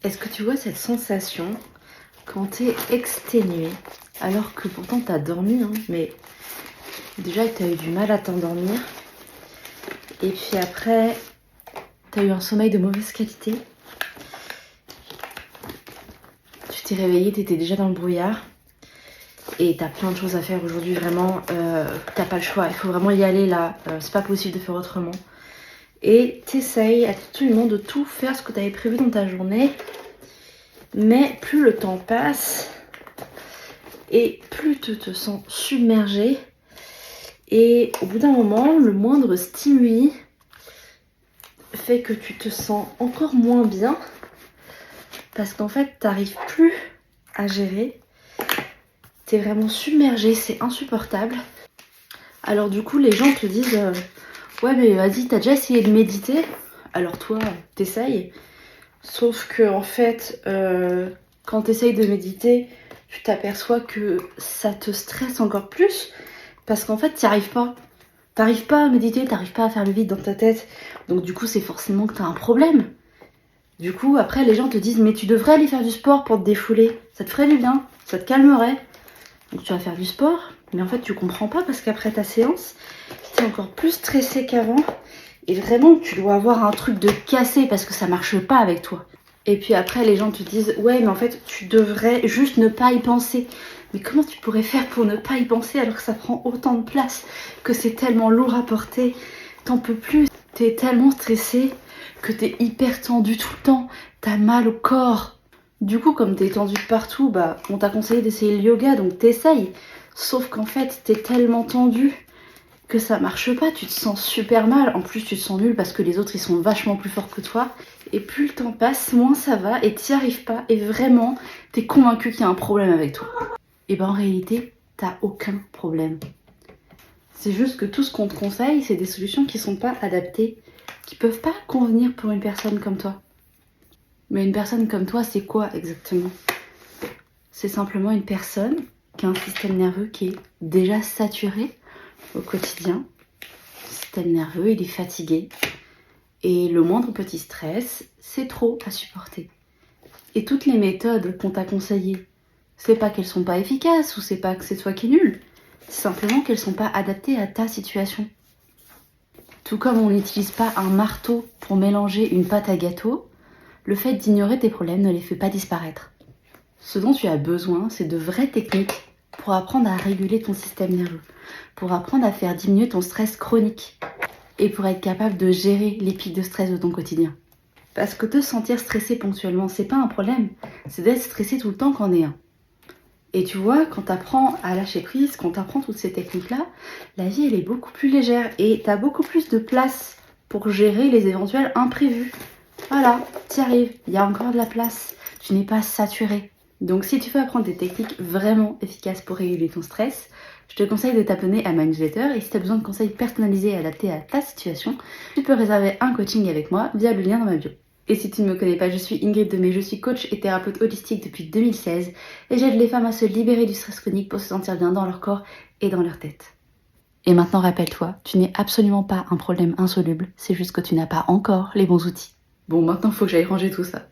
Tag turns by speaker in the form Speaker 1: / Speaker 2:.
Speaker 1: Est-ce que tu vois cette sensation quand t'es exténué, alors que pourtant t'as dormi, hein, mais déjà que t'as eu du mal à t'endormir, et puis après t'as eu un sommeil de mauvaise qualité, tu t'es réveillé, t'étais déjà dans le brouillard, et t'as plein de choses à faire aujourd'hui, vraiment, t'as pas le choix, il faut vraiment y aller là, c'est pas possible de faire autrement. Et t'essayes absolument de tout faire ce que t'avais prévu dans ta journée, mais plus le temps passe, et plus tu te sens submergé, et au bout d'un moment, le moindre stimuli fait que tu te sens encore moins bien, parce qu'en fait, t'arrives plus à gérer, t'es vraiment submergé, c'est insupportable. Alors du coup, les gens te disent ouais mais vas-y, t'as déjà essayé de méditer? Alors toi, t'essayes, sauf que en fait, quand t'essayes de méditer, tu t'aperçois que ça te stresse encore plus, parce qu'en fait, t'y arrives pas. T'arrives pas à méditer, t'arrives pas à faire le vide dans ta tête, donc du coup, c'est forcément que t'as un problème. Du coup, après, les gens te disent mais tu devrais aller faire du sport pour te défouler, ça te ferait du bien, ça te calmerait. Donc tu vas faire du sport, mais en fait, tu comprends pas, parce qu'après ta séance, t'es encore plus stressé qu'avant. Et vraiment, tu dois avoir un truc de cassé parce que ça marche pas avec toi. Et puis après, les gens te disent ouais, mais en fait, tu devrais juste ne pas y penser. Mais comment tu pourrais faire pour ne pas y penser alors que ça prend autant de place, que c'est tellement lourd à porter, t'en peux plus, t'es tellement stressé que t'es hyper tendu tout le temps, t'as mal au corps. Du coup, comme t'es tendu partout, bah, on t'a conseillé d'essayer le yoga, donc t'essayes. Sauf qu'en fait, t'es tellement tendu que ça marche pas, tu te sens super mal. En plus, tu te sens nul parce que les autres, ils sont vachement plus forts que toi. Et plus le temps passe, moins ça va et t'y arrives pas. Et vraiment, t'es convaincu qu'il y a un problème avec toi. Et ben en réalité, t'as aucun problème. C'est juste que tout ce qu'on te conseille, c'est des solutions qui sont pas adaptées, qui peuvent pas convenir pour une personne comme toi. Mais une personne comme toi, c'est quoi exactement? C'est simplement une personne qui a un système nerveux qui est déjà saturé au quotidien. Le système nerveux, il est fatigué. Et le moindre petit stress, c'est trop à supporter. Et toutes les méthodes qu'on t'a conseillées, c'est pas qu'elles sont pas efficaces ou c'est pas que c'est toi qui es nul. C'est simplement qu'elles sont pas adaptées à ta situation. Tout comme on n'utilise pas un marteau pour mélanger une pâte à gâteau, le fait d'ignorer tes problèmes ne les fait pas disparaître. Ce dont tu as besoin, c'est de vraies techniques pour apprendre à réguler ton système nerveux, pour apprendre à faire diminuer ton stress chronique et pour être capable de gérer les pics de stress de ton quotidien. Parce que te sentir stressé ponctuellement, c'est pas un problème, c'est d'être stressé tout le temps qu'en est un. Et tu vois, quand tu apprends à lâcher prise, quand tu apprends toutes ces techniques-là, la vie elle est beaucoup plus légère et tu as beaucoup plus de place pour gérer les éventuels imprévus. Voilà, t'y arrives, il y a encore de la place, tu n'es pas saturé. Donc si tu veux apprendre des techniques vraiment efficaces pour réguler ton stress, je te conseille de t'abonner à ma newsletter, et si tu as besoin de conseils personnalisés et adaptés à ta situation, tu peux réserver un coaching avec moi via le lien dans ma bio. Et si tu ne me connais pas, je suis Ingrid Demey, je suis coach et thérapeute holistique depuis 2016 et j'aide les femmes à se libérer du stress chronique pour se sentir bien dans leur corps et dans leur tête. Et maintenant, rappelle-toi, tu n'es absolument pas un problème insoluble, c'est juste que tu n'as pas encore les bons outils. Bon, maintenant, il faut que j'aille ranger tout ça.